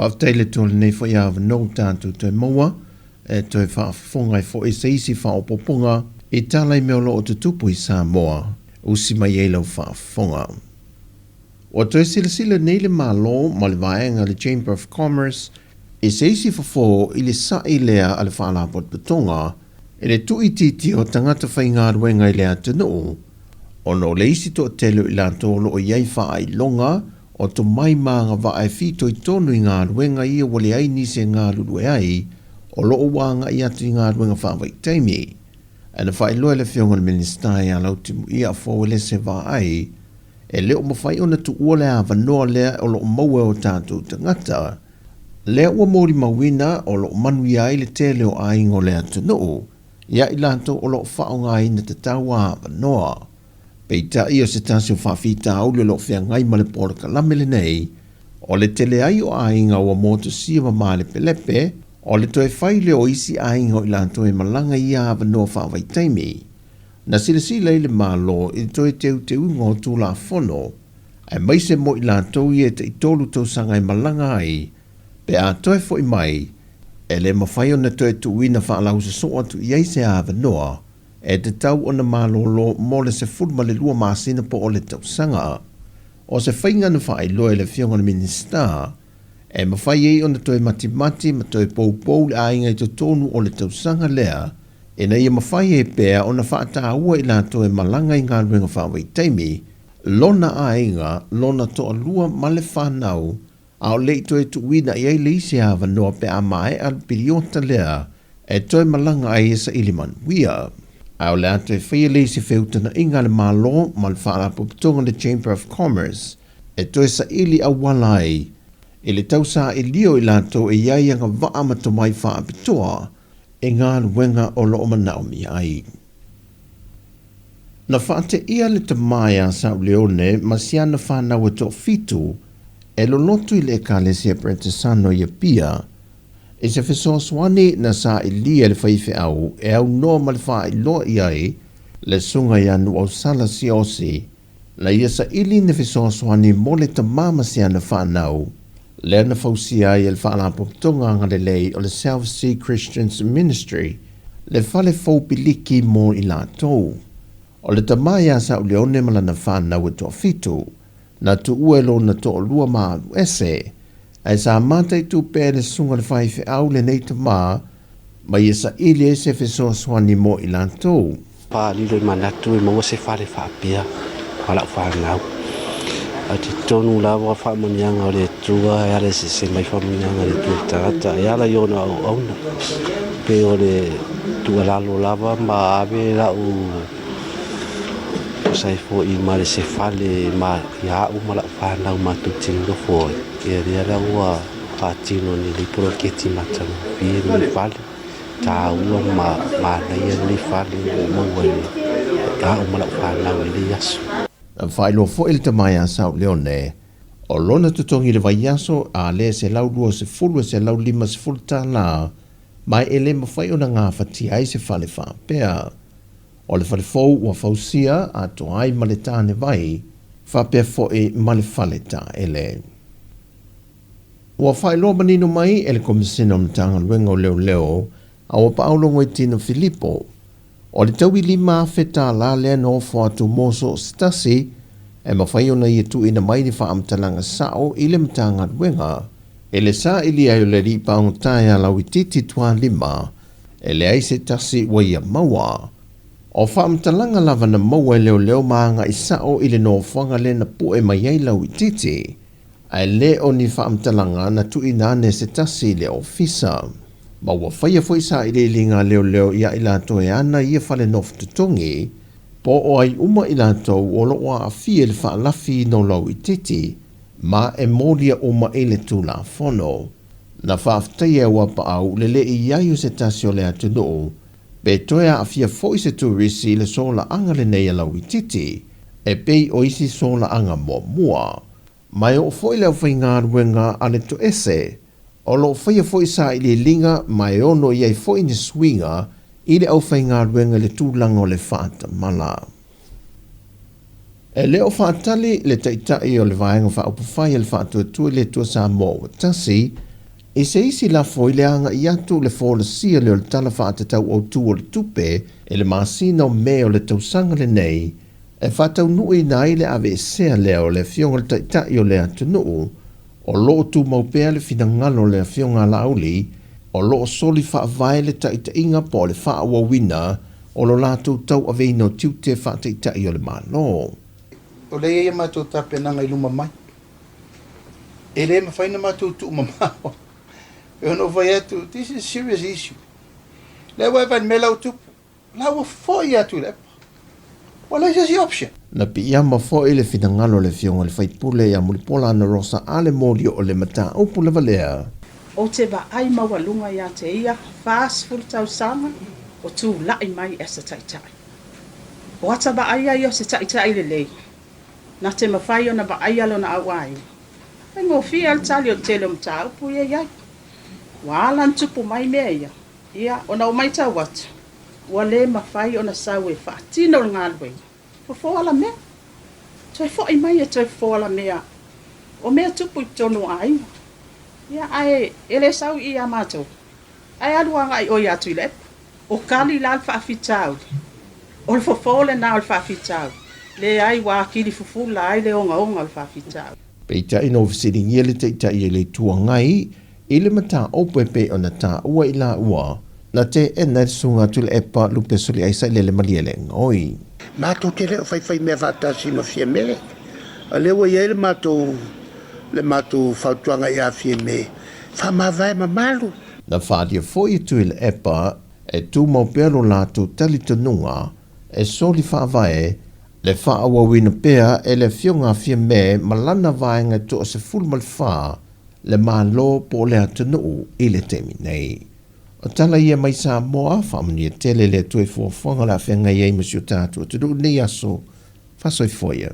Whafteile tōle nei fo ia no tātou te maua, e toi whaafonga i fo e seisi whaopoponga, i Tala I mea lo o te tupu I Sāmoa, usi mai e lau whaafonga. O toi sila nei le malo, ma le vaenga le Chamber of Commerce, i seisi fo I le sai lea ale whaalapot betonga, e le tui titi o tangata whainga ruenga I lea tanu, o no leisi to telu I la tolo o iei wha ai longa, o to mai maanga wa ai fito I tonu I ngā ruenga ia wale ai nise ngā lulu ai, o loo wanga I atu I ngā ruenga wha wai taimi. E na whai loa le whionga le ministai a lau timu ia a fōwele se wā ai, e leo ma whai ona tu ua lea wanoa lea o loo maua o tātou tangata, lea ua mori mawina o loo manui ai le te leo a ingo lea tunu, ia I lanto o loo whaonga ai na te tawa wanoa. Peita I o se tasi o whawhita au le loo whea ngai ma le pōra kalamele nei, o le tele ai o a inga ua moto siwa ma le pelepe, o le toe whaile o isi a inga o lanto e malanga ia wanoa whawai taimi. Na sila I le malo I toe teu ngō tūla whono, ai mai se mo I lanto I e te I tolu tau sanga I malanga ai, pe a toe fo I mai, e le mawhai o na toe tu wina whaalau se soa tu I eise a wanoa, e te tau o na malolo mo le se fulma le lua maasina po o le tau sanga. O se whainga na whae loe le whionga na minister, e mawhai ei o na toe mati ma toe pou le ainga I to tonu o le tau sanga lea, e na ia mawhai e pēa o na whaata ua I la toe malanga I ngā ruenga whawai taimi, lona ainga, lona toa lua ma le whanau, a o lei toe tu wina I ei leise a wanoa pe a mai al piriota lea, e toe malanga ai esa iliman wia. A o le atu e whaia leise whiutana inga le malo ma le whaalapo pitonga le Chamber of Commerce, e toe sa ili a walai, e le tausa e lio I lato e iaianga waa ma to mai wha apitoa, e ngā luenga o loo manaumi ai. Na whaate ia le tamaya sa leone ma siana whanau e to fitu, e lo lotu I le ekalesi aprentisano ia pia, e se whesoaswani na sa I lia le whaife au, e au noa ma le wha I loa iai, le sunga I anu au sala si osi, la ia sa ili ne whesoaswani mo le tamama siana whanau, le na fausi ai e le whaalapo pitonga anga le lei o le South Sea Christians Ministry, le whale fōpiliki mo I lātou. O le tamaya sa u leone malana whanau e to fitu, na tu uelo na to lua maalu ese, ai sa matai tu pēle sunga le whaife au le nei ta mā, mai e sa ili e se whesoaswani mo I lātou. Pa lilo I manatu I maua se whare whapea, whala whanau. A te tonu lawa whamonianga o le tua, e ale se mai whamonianga le tua tangata, e ala iona au auna. Pe o le tua lalo lawa, ma ave la u sai fo I ma le se whale, ma ia u ma la whanau ma tu tingo fo. E rea ua whatino ni li proketi matanu, pie ni whale, ta ua ma reia ni whale, maua ni, ia u ma la whanau I li asu. Whailo fo il tamaya sao leone, o lona tutongi le vaiaso a le se lau lua se fulu se lau lima se fulu ta la, mai ele mawhai o na ngā whati ai se whale whapea. O le whale fau ua fausia a to ai ma le tāne vai, whapea fo e ma le whale ta ele. Ua whailo manino mai ele komisina o mtanga luenga o leo, a o paolongo I tino Filipo, o le tau I lima wheta la lea no fo atu moso stasi, e mawhai ona I tu ina mai ni wha amtalanga sao I le mtanga luenga, e le sa ili ai o le ripa o taia lau I titi tua lima, e le aise tasi wa ia maua. O wha amtalanga lava na maua leo maanga I sao I le no whanga le na pu e mai ai lau I titi, ai le o ni wha amtalanga na tu inane se tasi le ofisa. Ma ua whaia fwoi sa I le linga leo ia I lato e ana ia whale nof tutongi, po o ai uma I lato o lo a fie le wha lafi no lau I titi, ma e molia uma e le tūla whono. Na whaaftaia ua pa au le le I aiu se tasi o le atu noo, pe toea a fia fwoi se turisi le sola anga le nei lau I titi, e pei o isi sola anga mua. Mai o fwoi leo whai ngā ruenga ale to ese, o lo whaia fwoi sa I le linga mai ono iai fwoi ni swinga I le au whai ngā ruenga le tūlanga o le whaata mala. E leo whaatali le taitai o le vaenga whaupawhai le whaatua tue le tua Sāmoa tasi, I se isi la foi le anga I atu le fōle sia le o le tala whaatatau o tu o le tupe e le masina o me o le tausanga le nei e whatau nui nai le ave sea leo le fionga le taitai o le atunuu o loo tu maupea le finangalo le fionga la auli o loo soli whaavai le taitainga po le whaawawina o lo lātou tau aveina o tiute whaataitai o le mano. O le ia mātou tāpenanga I luma mai. E le mawhaina mātou tu mamao. E ono vai atu, this is a serious issue. Le wai vai me lau tupu. Lau foi atu le. Well, that's just the option. Na piyama fo le finangalo le fionga le whaipule ya mulipola na rosa ale mori o le mata upu le valea. O te ba ai mawalunga ia te ia, fast full tau sama, o tu lai mai e se taitai. O ata ba ai ai o se taitai le lei. Na te mawhai o na ba ai alo na awai. E ngō fia al tali o tele o mta upu ia iai. Walan tupu mai mea ia. Ia, o na o mai tau watu. Ua le mawhai o na sau e whaatino o ngā lwei. Fo ala mea. Toi fo ai mai e toi fo ala mea. O mea tupu I tono ai. Ia ai ele sau I a mātou. Ai aluanga ai oi atu I le. O kali la alfa afitau. O le fofole na alfa afitau. Le ai wa kili fufula ai le onga alfa afitau. Peita ino visiting yele teita I le tua ngai, ile mata opepe o na ta ua I la ua, na te ena sunga tule epa lupe suli aisa le maliele ngoi. Mātou te leo whai mea whātasi ma fia mele. A lewa ia le mātou whautuanga I a fia me. Whamawai ma malu. Na whaadia foi tu ile epa, e tu maupelo lātou talitonunga, e soli whaavae, le whaawawina pea e le fionga fia me malana vaenga to se fulmal wha, le malo po le atunuu I le temi nei. O tala ia mai Sāmoa, whamania tele le tue fuafonga la whenga iei masio tātua, tudu nei aso, whasoi foia.